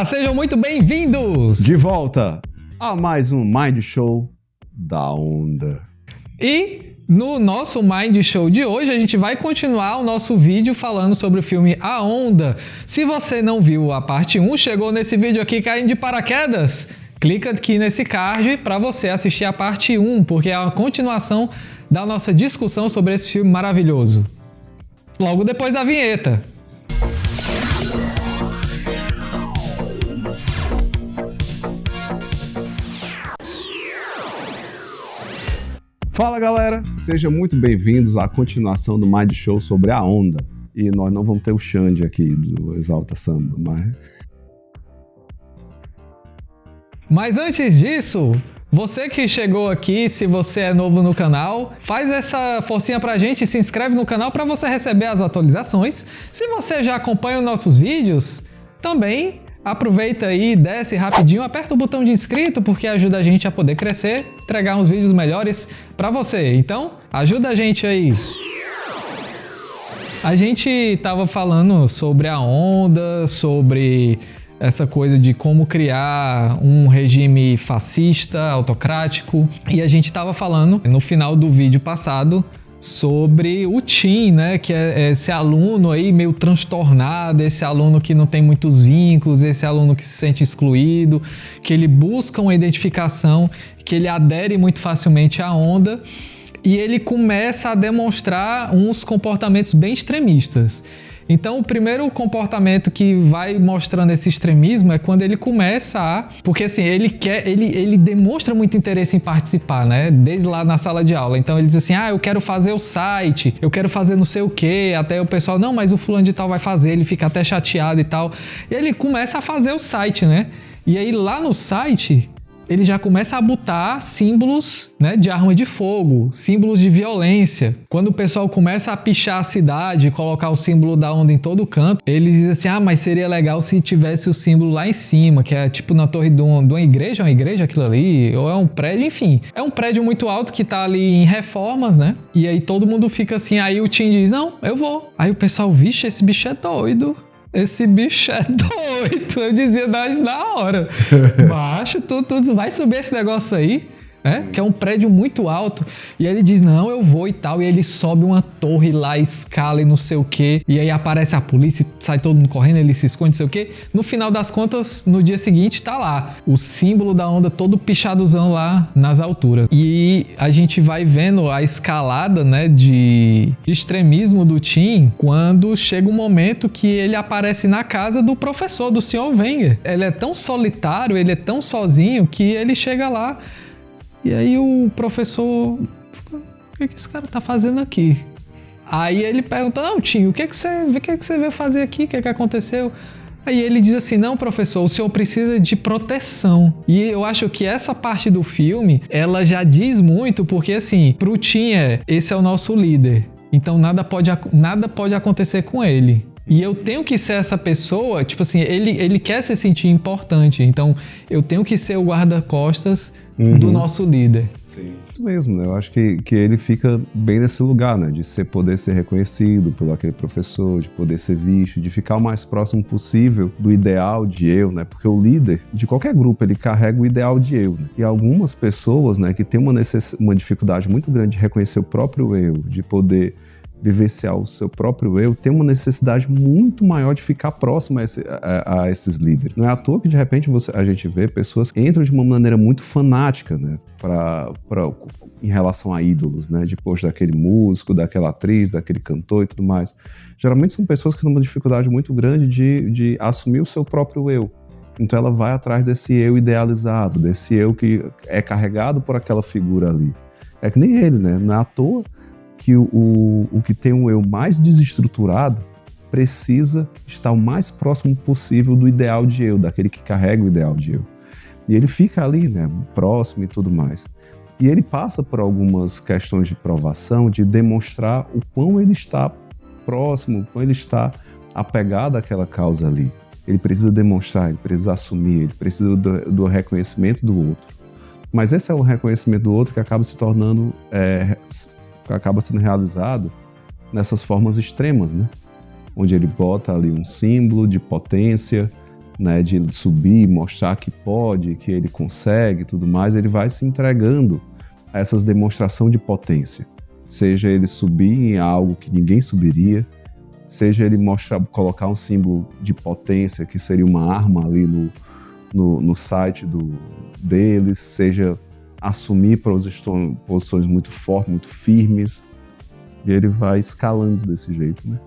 Olá, sejam muito bem-vindos! De volta a mais um Mind Show da Onda. E no nosso Mind Show de hoje, a gente vai continuar o nosso vídeo falando sobre o filme A Onda. Se você não viu a parte 1, chegou nesse vídeo aqui caindo de paraquedas, clica aqui nesse card para você assistir a parte 1, porque é a continuação da nossa discussão sobre esse filme maravilhoso. Logo depois da vinheta. Fala galera, sejam muito bem-vindos à continuação do Mind Show sobre A Onda. E nós não vamos ter o Xande aqui do Exalta Samba, Mas antes disso, você que chegou aqui, se você é novo no canal, faz essa forcinha pra gente e se inscreve no canal para você receber as atualizações. Se você já acompanha os nossos vídeos, também aproveita aí, desce rapidinho, aperta o botão de inscrito porque ajuda a gente a poder crescer, entregar uns vídeos melhores para você. Então, ajuda a gente aí. A gente tava falando sobre a onda, sobre essa coisa de como criar um regime fascista, autocrático, e a gente tava falando no final do vídeo passado sobre o Tim, né, que é esse aluno aí meio transtornado, esse aluno que não tem muitos vínculos, esse aluno que se sente excluído, que ele busca uma identificação, que ele adere muito facilmente à onda e ele começa a demonstrar uns comportamentos bem extremistas. Então, o primeiro comportamento que vai mostrando esse extremismo é quando ele começa a... Porque, assim, ele demonstra muito interesse em participar, né? Desde lá na sala de aula. Então, ele diz assim, eu quero fazer o site, eu quero fazer não sei o quê. Até o pessoal, não, mas o fulano de tal vai fazer. Ele fica até chateado e tal. E ele começa a fazer o site, né? E aí, lá no site, ele já começa a botar símbolos, né, de arma de fogo, símbolos de violência. Quando o pessoal começa a pichar a cidade, colocar o símbolo da onda em todo canto, ele diz assim, mas seria legal se tivesse o símbolo lá em cima, que é tipo na torre de uma igreja, aquilo ali, ou é um prédio, enfim. É um prédio muito alto que tá ali em reformas, né? E aí todo mundo fica assim, aí o Tim diz, não, eu vou. Aí o pessoal, vixe, esse bicho é doido. Esse bicho é doido, eu dizia na hora. Macho, tu vai subir esse negócio aí, que é um prédio muito alto. E aí ele diz, não, eu vou e tal. E ele sobe uma torre lá, escala e não sei o quê. E aí aparece a polícia, sai todo mundo correndo, ele se esconde, não sei o quê. No final das contas, no dia seguinte, tá lá o símbolo da onda todo pichadozão lá nas alturas. E a gente vai vendo a escalada, né, de extremismo do Tim quando chega um momento que ele aparece na casa do professor, do Sr. Wenger. Ele é tão solitário, ele é tão sozinho que ele chega lá. E aí o professor, o que esse cara tá fazendo aqui? Aí ele pergunta, não, Tim, o que você veio fazer aqui? O que aconteceu? Aí ele diz assim, não, professor, o senhor precisa de proteção. E eu acho que essa parte do filme, ela já diz muito, porque assim, pro Tim esse é o nosso líder. Então nada pode acontecer com ele. E eu tenho que ser essa pessoa, tipo assim, ele quer se sentir importante. Então eu tenho que ser o guarda-costas do nosso líder. Sim. Isso mesmo, né? Eu acho que ele fica bem nesse lugar, né? De poder ser reconhecido por aquele professor, de poder ser visto, de ficar o mais próximo possível do ideal de eu, né? Porque o líder de qualquer grupo, ele carrega o ideal de eu, né? E algumas pessoas, né, que têm uma dificuldade muito grande de reconhecer o próprio eu, de poder vivenciar o seu próprio eu, tem uma necessidade muito maior de ficar próximo a esses líderes. Não é à toa que, de repente, a gente vê pessoas que entram de uma maneira muito fanática, né, em relação a ídolos, né, depois daquele músico, daquela atriz, daquele cantor e tudo mais. Geralmente são pessoas que têm uma dificuldade muito grande de assumir o seu próprio eu. Então ela vai atrás desse eu idealizado, desse eu que é carregado por aquela figura ali. É que nem ele, né? Não é à toa que o que tem um eu mais desestruturado precisa estar o mais próximo possível do ideal de eu, daquele que carrega o ideal de eu. E ele fica ali, né, próximo e tudo mais. E ele passa por algumas questões de provação, de demonstrar o quão ele está próximo, o quão ele está apegado àquela causa ali. Ele precisa demonstrar, ele precisa assumir, ele precisa do reconhecimento do outro. Mas esse é o reconhecimento do outro que acaba se tornando... acaba sendo realizado nessas formas extremas, né? Onde ele bota ali um símbolo de potência, né, de ele subir, mostrar que pode, que ele consegue e tudo mais, ele vai se entregando a essas demonstrações de potência. Seja ele subir em algo que ninguém subiria, seja ele colocar um símbolo de potência, que seria uma arma ali no site deles, seja assumir posições muito fortes, muito firmes, e ele vai escalando desse jeito, né?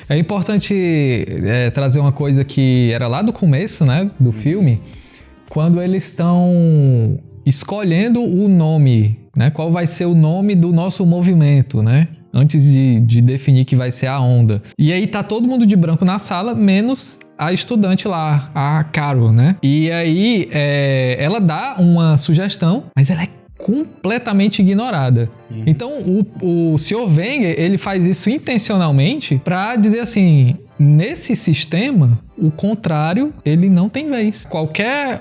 É importante trazer uma coisa que era lá do começo, né, do filme, quando eles estão escolhendo o nome, né, qual vai ser o nome do nosso movimento, né, antes de definir que vai ser a onda. E aí tá todo mundo de branco na sala, menos a estudante lá, a Carol, né? E aí ela dá uma sugestão, mas ela é completamente ignorada. Então o Sr. Wenger, ele faz isso intencionalmente para dizer assim, nesse sistema, o contrário, ele não tem vez. Qualquer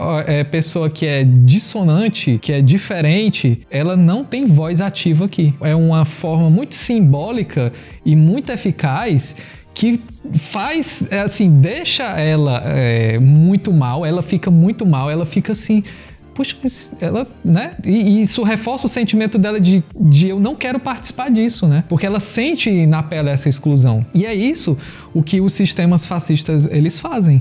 pessoa que é dissonante, que é diferente, ela não tem voz ativa aqui. É uma forma muito simbólica e muito eficaz que faz, assim, deixa ela muito mal, ela fica muito mal, ela fica assim... Puxa, ela, né? E isso reforça o sentimento dela de eu não quero participar disso, né? Porque ela sente na pele essa exclusão. E é isso o que os sistemas fascistas, eles fazem.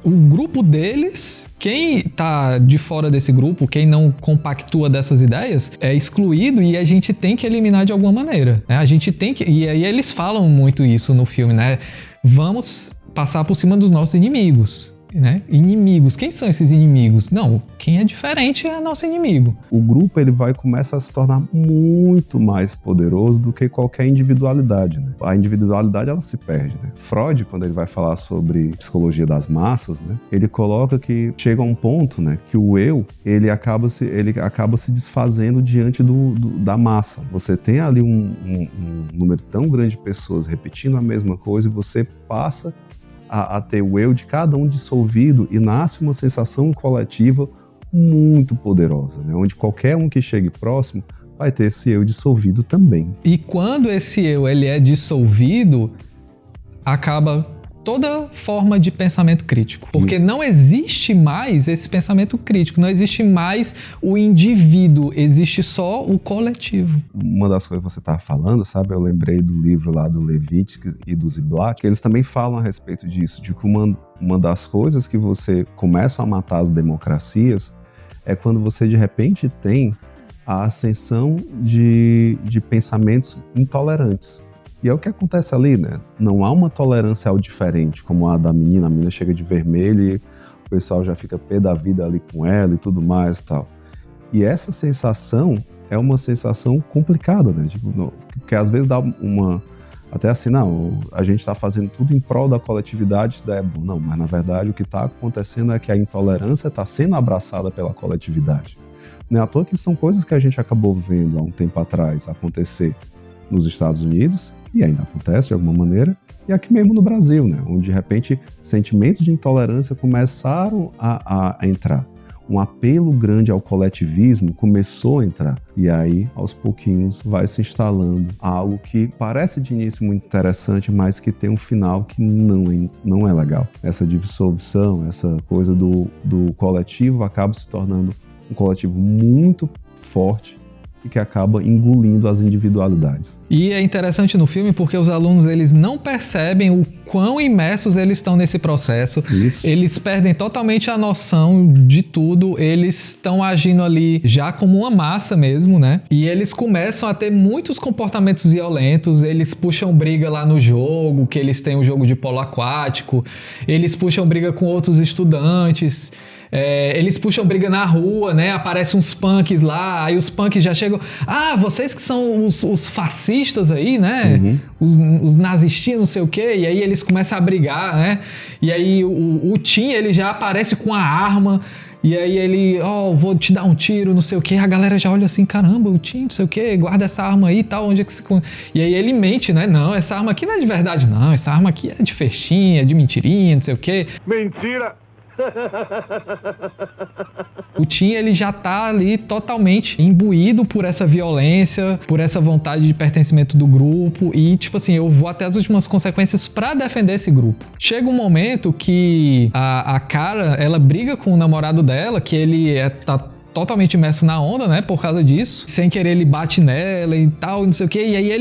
O grupo deles, quem tá de fora desse grupo, quem não compactua dessas ideias, é excluído e a gente tem que eliminar de alguma maneira, né? A gente tem que... E aí eles falam muito isso no filme, né? Vamos passar por cima dos nossos inimigos. Né? Inimigos. Quem são esses inimigos? Não, quem é diferente é nosso inimigo. O grupo começa a se tornar muito mais poderoso do que qualquer individualidade, né? A individualidade, ela se perde, né? Freud, quando ele vai falar sobre psicologia das massas, né, ele coloca que chega a um ponto, né, que o eu, ele acaba se desfazendo diante da massa. Você tem ali um número tão grande de pessoas repetindo a mesma coisa e você passa a ter o eu de cada um dissolvido e nasce uma sensação coletiva muito poderosa, né? Onde qualquer um que chegue próximo vai ter esse eu dissolvido também. E quando esse eu ele é dissolvido, acaba toda forma de pensamento crítico. Porque não existe mais esse pensamento crítico, não existe mais o indivíduo, existe só o coletivo. Uma das coisas que você estava falando, sabe, eu lembrei do livro lá do Levitsky e do Ziblatt, que eles também falam a respeito disso, de que uma das coisas que você começa a matar as democracias é quando você de repente tem a ascensão de pensamentos intolerantes. E é o que acontece ali, né? Não há uma tolerância ao diferente, como a menina chega de vermelho e o pessoal já fica pé da vida ali com ela e tudo mais e tal. E essa sensação é uma sensação complicada, né? Tipo, porque às vezes dá até assim, não, a gente está fazendo tudo em prol da coletividade, daí é bom. Não, mas na verdade o que está acontecendo é que a intolerância está sendo abraçada pela coletividade. Não é à toa que são coisas que a gente acabou vendo há um tempo atrás acontecer nos Estados Unidos, e ainda acontece de alguma maneira, e aqui mesmo no Brasil, né? Onde de repente sentimentos de intolerância começaram a entrar. Um apelo grande ao coletivismo começou a entrar. E aí, aos pouquinhos, vai se instalando algo que parece de início muito interessante, mas que tem um final que não é legal. Essa dissolução, essa coisa do coletivo acaba se tornando um coletivo muito forte e que acaba engolindo as individualidades. E é interessante no filme porque os alunos eles não percebem o quão imersos eles estão nesse processo. Isso. Eles perdem totalmente a noção de tudo, eles estão agindo ali já como uma massa mesmo, né? E eles começam a ter muitos comportamentos violentos, eles puxam briga lá no jogo, que eles têm o jogo de polo aquático, eles puxam briga com outros estudantes. Eles puxam briga na rua, né? Aparecem uns punks lá, aí os punks já chegam... Ah, vocês que são os fascistas aí, né? Uhum. Os nazistas, não sei o quê. E aí eles começam a brigar, né? E aí o Tim, ele já aparece com a arma... E aí ele, vou te dar um tiro, não sei o quê. A galera já olha assim, caramba, o Tim, não sei o quê, guarda essa arma aí e tal, onde é que se... E aí ele mente, né? Não, essa arma aqui não é de verdade, não. Essa arma aqui é de festinha, de mentirinha, não sei o quê. Mentira! O Tim, ele já tá ali totalmente imbuído por essa violência, por essa vontade de pertencimento do grupo e, tipo assim, eu vou até as últimas consequências pra defender esse grupo. Chega um momento que a Cara, ela briga com o namorado dela, que ele tá totalmente imerso na onda, né, por causa disso. Sem querer, ele bate nela e tal, não sei o quê, e aí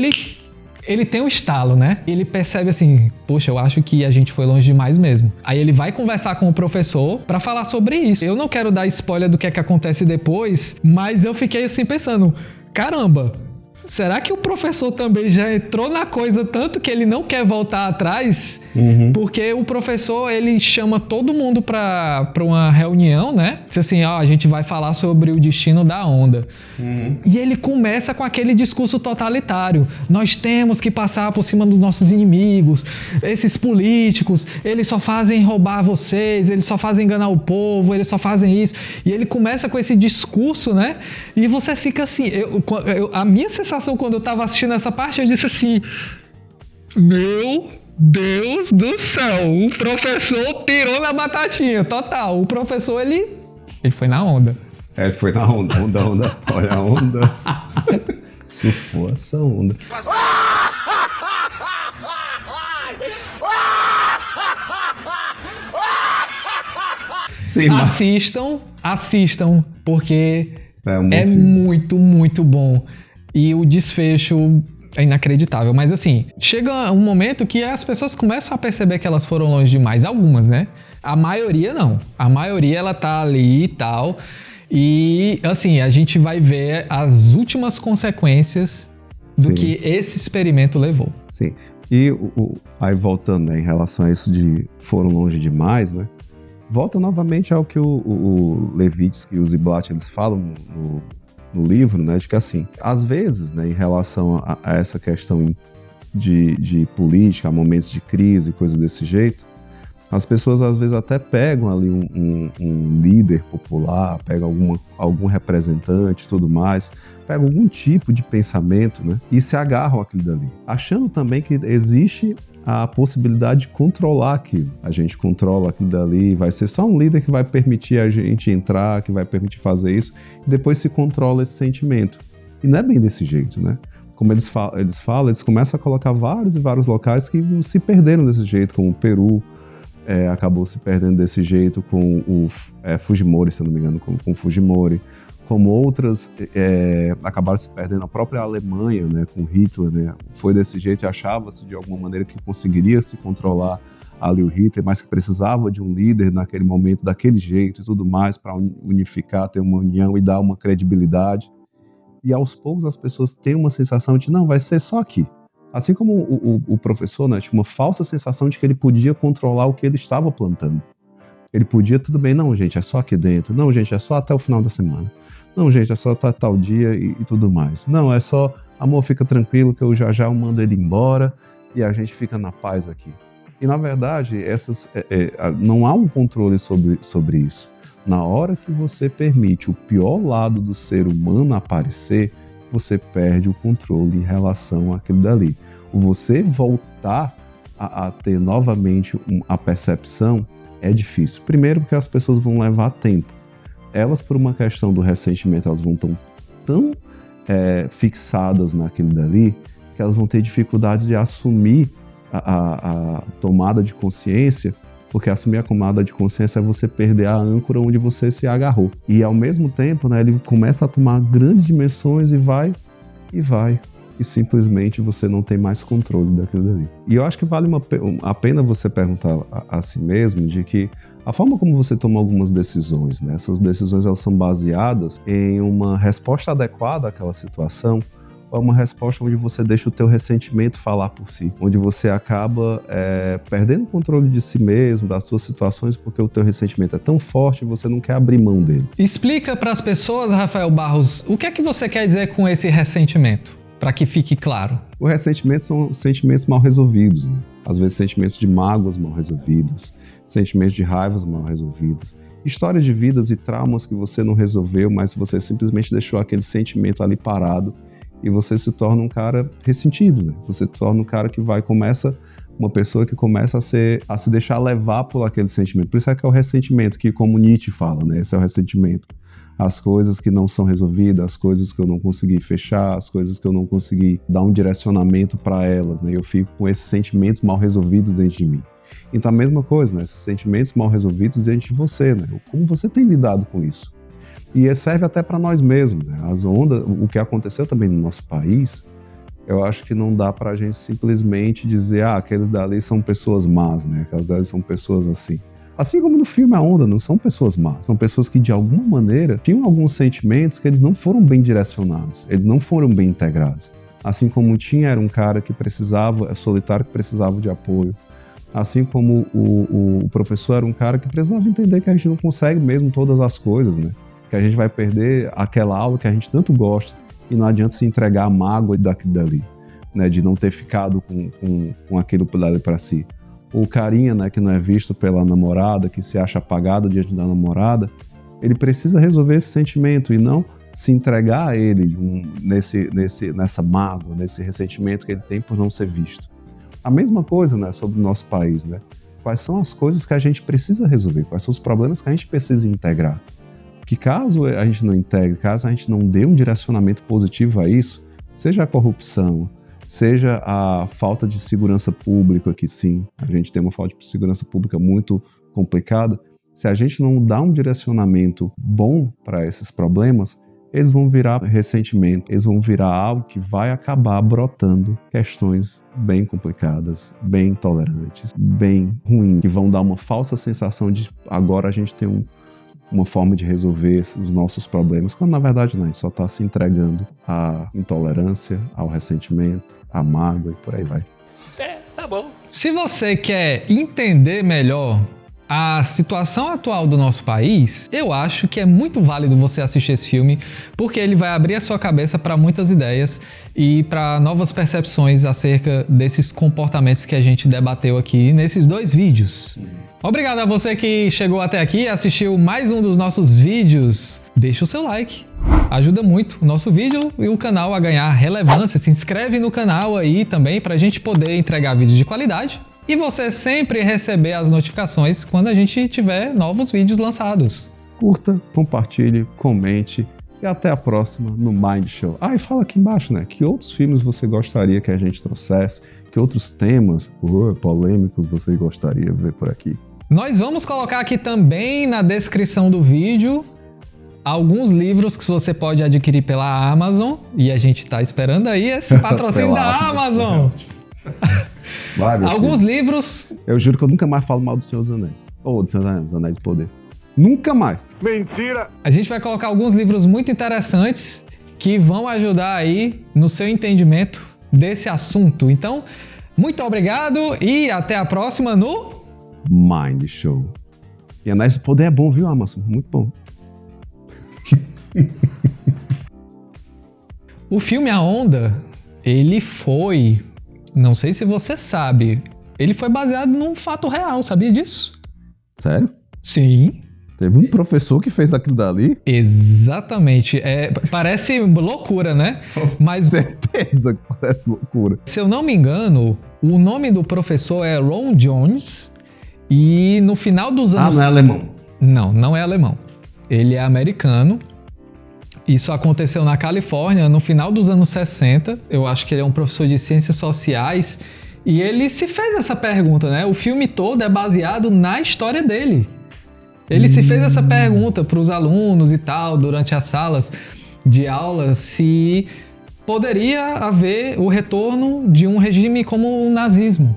ele tem um estalo, né? Ele percebe assim, poxa, eu acho que a gente foi longe demais mesmo. Aí ele vai conversar com o professor pra falar sobre isso. Eu não quero dar spoiler do que é que acontece depois, mas eu fiquei assim pensando, caramba, será que o professor também já entrou na coisa tanto que ele não quer voltar atrás? Porque o professor, ele chama todo mundo pra uma reunião, né? Diz assim, ó, a gente vai falar sobre o destino da onda. E ele começa com aquele discurso totalitário. Nós temos que passar por cima dos nossos inimigos. Esses políticos, eles só fazem roubar vocês, eles só fazem enganar o povo, eles só fazem isso. E ele começa com esse discurso, né? E você fica assim... a minha sensação quando eu tava assistindo essa parte, eu disse assim... Meu Deus do céu, o professor pirou na batatinha, total. O professor, ele foi na onda. Ele foi na onda. Olha a onda. Surfou essa onda. Sim, assistam, porque é muito, muito bom. E o desfecho... é inacreditável, mas assim, chega um momento que as pessoas começam a perceber que elas foram longe demais, algumas, né? A maioria não, a maioria ela tá ali e tal, e assim, a gente vai ver as últimas consequências do que esse experimento levou. Sim, e aí voltando, né, em relação a isso de foram longe demais, né? Volta novamente ao que o Levitsky e o Ziblatt, eles falam no livro, né, de que assim, às vezes, né, em relação a essa questão de política, a momentos de crise, coisas desse jeito, as pessoas às vezes até pegam ali um líder popular, pegam algum representante e tudo mais, pegam algum tipo de pensamento, né, e se agarram àquilo dali, achando também que existe a possibilidade de controlar aquilo. A gente controla aquilo dali, vai ser só um líder que vai permitir a gente entrar, que vai permitir fazer isso, e depois se controla esse sentimento. E não é bem desse jeito, né? Como eles falam, eles começam a colocar vários e vários locais que se perderam desse jeito, como o Peru, acabou se perdendo desse jeito com o Fujimori, se eu não me engano, com o Fujimori, como outras acabaram se perdendo, a própria Alemanha, né, com Hitler, né, foi desse jeito e achava-se de alguma maneira que conseguiria se controlar ali o Hitler, mas que precisava de um líder naquele momento, daquele jeito e tudo mais, para unificar, ter uma união e dar uma credibilidade. E aos poucos as pessoas têm uma sensação de, não, vai ser só aqui. Assim como o professor, né, tinha uma falsa sensação de que ele podia controlar o que ele estava plantando. Ele podia, tudo bem, não, gente, é só aqui dentro. Não, gente, é só até o final da semana. Não, gente, é só até tal dia e tudo mais. Não, é só, amor, fica tranquilo que eu já mando ele embora e a gente fica na paz aqui. E, na verdade, não há um controle sobre isso. Na hora que você permite o pior lado do ser humano aparecer, você perde o controle em relação àquilo dali. Você voltar a ter novamente a percepção é difícil. Primeiro porque as pessoas vão levar tempo. Elas, por uma questão do ressentimento, elas vão tão fixadas naquilo dali que elas vão ter dificuldade de assumir a tomada de consciência, porque assumir a tomada de consciência é você perder a âncora onde você se agarrou. E ao mesmo tempo, né, ele começa a tomar grandes dimensões e vai, e simplesmente você não tem mais controle daquilo dali. E eu acho que vale a pena você perguntar a si mesmo de que a forma como você toma algumas decisões, né, essas decisões elas são baseadas em uma resposta adequada àquela situação, ou é uma resposta onde você deixa o teu ressentimento falar por si, onde você acaba perdendo o controle de si mesmo, das suas situações, porque o teu ressentimento é tão forte e você não quer abrir mão dele. Explica para as pessoas, Rafael Barros, o que é que você quer dizer com esse ressentimento, para que fique claro. O ressentimento são sentimentos mal resolvidos, né? Às vezes sentimentos de mágoas mal resolvidas, sentimentos de raivas mal resolvidas, histórias de vidas e traumas que você não resolveu, mas você simplesmente deixou aquele sentimento ali parado e você se torna um cara ressentido, né? Você se torna um cara que começa uma pessoa que começa a se deixar levar por aquele sentimento. Por isso é que é o ressentimento, que como Nietzsche fala, né? Esse é o ressentimento. As coisas que não são resolvidas, as coisas que eu não consegui fechar, as coisas que eu não consegui dar um direcionamento para elas, né? Eu fico com esses sentimentos mal resolvidos dentro de mim. Então a mesma coisa, né? Esses sentimentos mal resolvidos dentro de você, né? Como você tem lidado com isso? E serve até para nós mesmos, né? As ondas, o que aconteceu também no nosso país, eu acho que não dá pra gente simplesmente dizer, aqueles dali são pessoas más, né? Aquelas dali são pessoas assim. Assim como no filme A Onda, não são pessoas más. São pessoas que, de alguma maneira, tinham alguns sentimentos que eles não foram bem direcionados. Eles não foram bem integrados. Assim como o Tim era um cara que precisava, solitário, que precisava de apoio. Assim como o professor era um cara que precisava entender que a gente não consegue mesmo todas as coisas, né? Que a gente vai perder aquela aula que a gente tanto gosta e não adianta se entregar a mágoa daquilo dali, né? De não ter ficado com aquilo para si. O carinha, né, que não é visto pela namorada, que se acha apagado diante da namorada, ele precisa resolver esse sentimento e não se entregar a ele nessa mágoa, nesse ressentimento que ele tem por não ser visto. A mesma coisa, né, sobre o nosso país, né? Quais são as coisas que a gente precisa resolver? Quais são os problemas que a gente precisa integrar? Que caso a gente não integre, caso a gente não dê um direcionamento positivo a isso, seja a corrupção, seja a falta de segurança pública, que sim, a gente tem uma falta de segurança pública muito complicada, se a gente não dá um direcionamento bom para esses problemas, eles vão virar ressentimento, eles vão virar algo que vai acabar brotando questões bem complicadas, bem intolerantes, bem ruins, que vão dar uma falsa sensação de agora a gente tem uma forma de resolver os nossos problemas, quando na verdade não, a gente só está se entregando à intolerância, ao ressentimento, à mágoa e por aí vai. Tá bom. Se você quer entender melhor a situação atual do nosso país, eu acho que é muito válido você assistir esse filme, porque ele vai abrir a sua cabeça para muitas ideias e para novas percepções acerca desses comportamentos que a gente debateu aqui nesses 2 vídeos. Obrigado a você que chegou até aqui e assistiu mais um dos nossos vídeos. Deixa o seu like, ajuda muito o nosso vídeo e o canal a ganhar relevância. Se inscreve no canal aí também para a gente poder entregar vídeos de qualidade e você sempre receber as notificações quando a gente tiver novos vídeos lançados. Curta, compartilhe, comente e até a próxima no Mind Show. E fala aqui embaixo, né? Que outros filmes você gostaria que a gente trouxesse? Que outros temas polêmicos você gostaria de ver por aqui? Nós vamos colocar aqui também na descrição do vídeo alguns livros que você pode adquirir pela Amazon e a gente tá esperando aí esse patrocínio da Amazon. Vai, alguns livros... Eu juro que eu nunca mais falo mal do Senhor dos Anéis. Ou do Senhor dos Anéis de Poder. Nunca mais. Mentira! A gente vai colocar alguns livros muito interessantes que vão ajudar aí no seu entendimento desse assunto. Então, muito obrigado e até a próxima no... Mind Show. E Anéis do Poder é bom, viu, Amazon? Muito bom. O filme A Onda, ele foi... Não sei se você sabe. Ele foi baseado num fato real, sabia disso? Sério? Sim. Teve um professor que fez aquilo dali? Exatamente. Parece loucura, né? Mas certeza que parece loucura. Se eu não me engano, o nome do professor é Ron Jones e no final dos anos... não é alemão? Não é alemão. Ele é americano. Isso aconteceu na Califórnia no final dos anos 60. Eu acho que ele é um professor de ciências sociais e ele se fez essa pergunta, né? O filme todo é baseado na história dele. Ele se fez essa pergunta para os alunos e tal, durante as salas de aula, se poderia haver o retorno de um regime como o nazismo.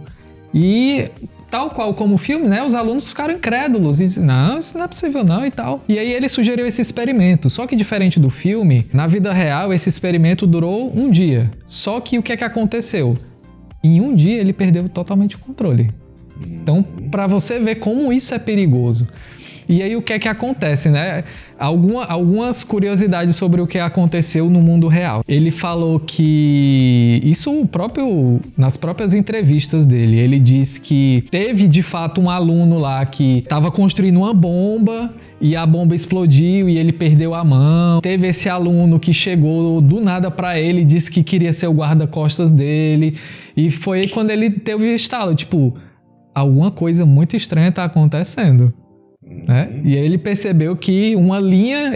E, tal qual como o filme, né, os alunos ficaram incrédulos e disseram, não, isso não é possível não e tal. E aí ele sugeriu esse experimento. Só que diferente do filme, na vida real, esse experimento durou um dia. Só que o que é que aconteceu? Em um dia ele perdeu totalmente o controle. Então, para você ver como isso é perigoso. E aí o que é que acontece, né? Algumas curiosidades sobre o que aconteceu no mundo real. Ele falou que nas próprias entrevistas dele, ele disse que teve de fato um aluno lá que estava construindo uma bomba e a bomba explodiu e ele perdeu a mão. Teve esse aluno que chegou do nada para ele e disse que queria ser o guarda-costas dele. E foi aí quando ele teve o estalo, tipo, alguma coisa muito estranha tá acontecendo. Né? E aí ele percebeu que uma linha,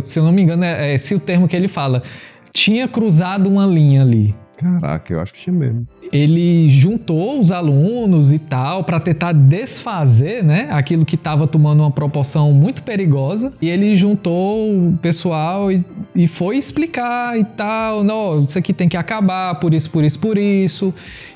se eu não me engano, é esse o termo que ele fala, tinha cruzado uma linha ali. Caraca, eu acho que tinha mesmo. Ele juntou os alunos e tal para tentar desfazer, né, aquilo que estava tomando uma proporção muito perigosa. E ele juntou o pessoal e foi explicar e tal. Não, isso aqui tem que acabar, por isso.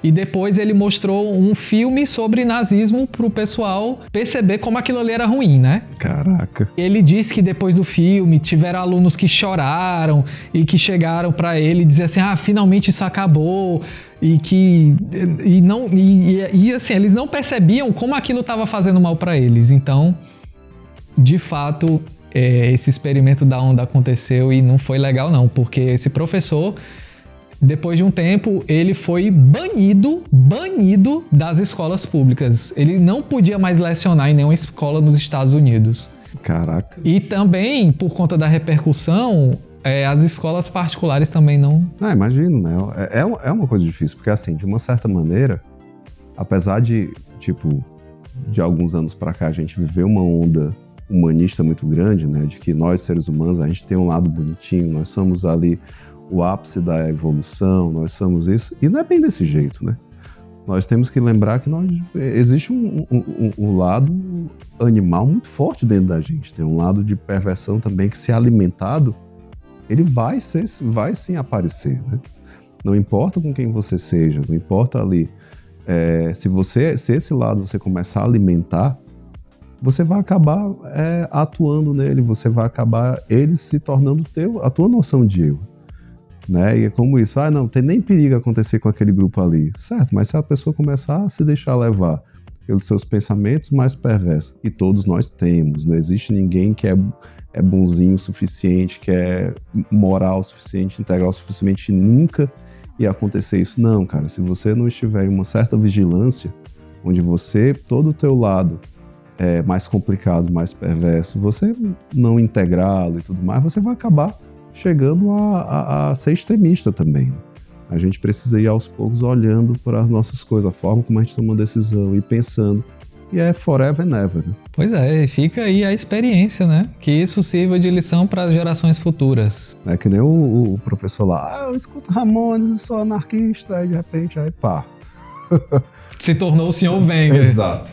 E depois ele mostrou um filme sobre nazismo pro pessoal perceber como aquilo ali era ruim, né? Caraca. Ele disse que depois do filme tiveram alunos que choraram e que chegaram para ele e diziam assim, finalmente isso acabou. E assim, eles não percebiam como aquilo estava fazendo mal para eles. Então, de fato, esse experimento da onda aconteceu e não foi legal não, porque esse professor, depois de um tempo, ele foi banido das escolas públicas. Ele não podia mais lecionar em nenhuma escola nos Estados Unidos. Caraca. E também, por conta da repercussão, as escolas particulares também não... Imagino, né? É uma coisa difícil, porque assim, de uma certa maneira, apesar de alguns anos pra cá a gente viveu uma onda humanista muito grande, né? De que nós, seres humanos, a gente tem um lado bonitinho, nós somos ali o ápice da evolução, nós somos isso, e não é bem desse jeito, né? Nós temos que lembrar que existe um lado animal muito forte dentro da gente, tem um lado de perversão também que, se alimentado, ele vai sim aparecer, né? Não importa com quem você seja, não importa ali. Se esse lado você começar a alimentar, você vai acabar atuando nele, você vai acabar ele se tornando a tua noção de eu. Né? E é como isso, não tem nem perigo acontecer com aquele grupo ali. Certo, mas se a pessoa começar a se deixar levar pelos seus pensamentos mais perversos, e todos nós temos, não existe ninguém que é bonzinho o suficiente, que é moral o suficiente, integral o suficiente, nunca ia acontecer isso. Não, cara, se você não estiver em uma certa vigilância, onde todo o teu lado é mais complicado, mais perverso, você não integrá-lo e tudo mais, você vai acabar chegando a ser extremista também. A gente precisa ir aos poucos olhando para as nossas coisas, a forma como a gente toma uma decisão e pensando. E é forever and ever, né? Pois é, fica aí a experiência, né? Que isso sirva de lição para as gerações futuras. É que nem o professor lá, eu escuto Ramones, eu sou anarquista, aí de repente, aí pá. Se tornou o Sr. Wenger. Exato.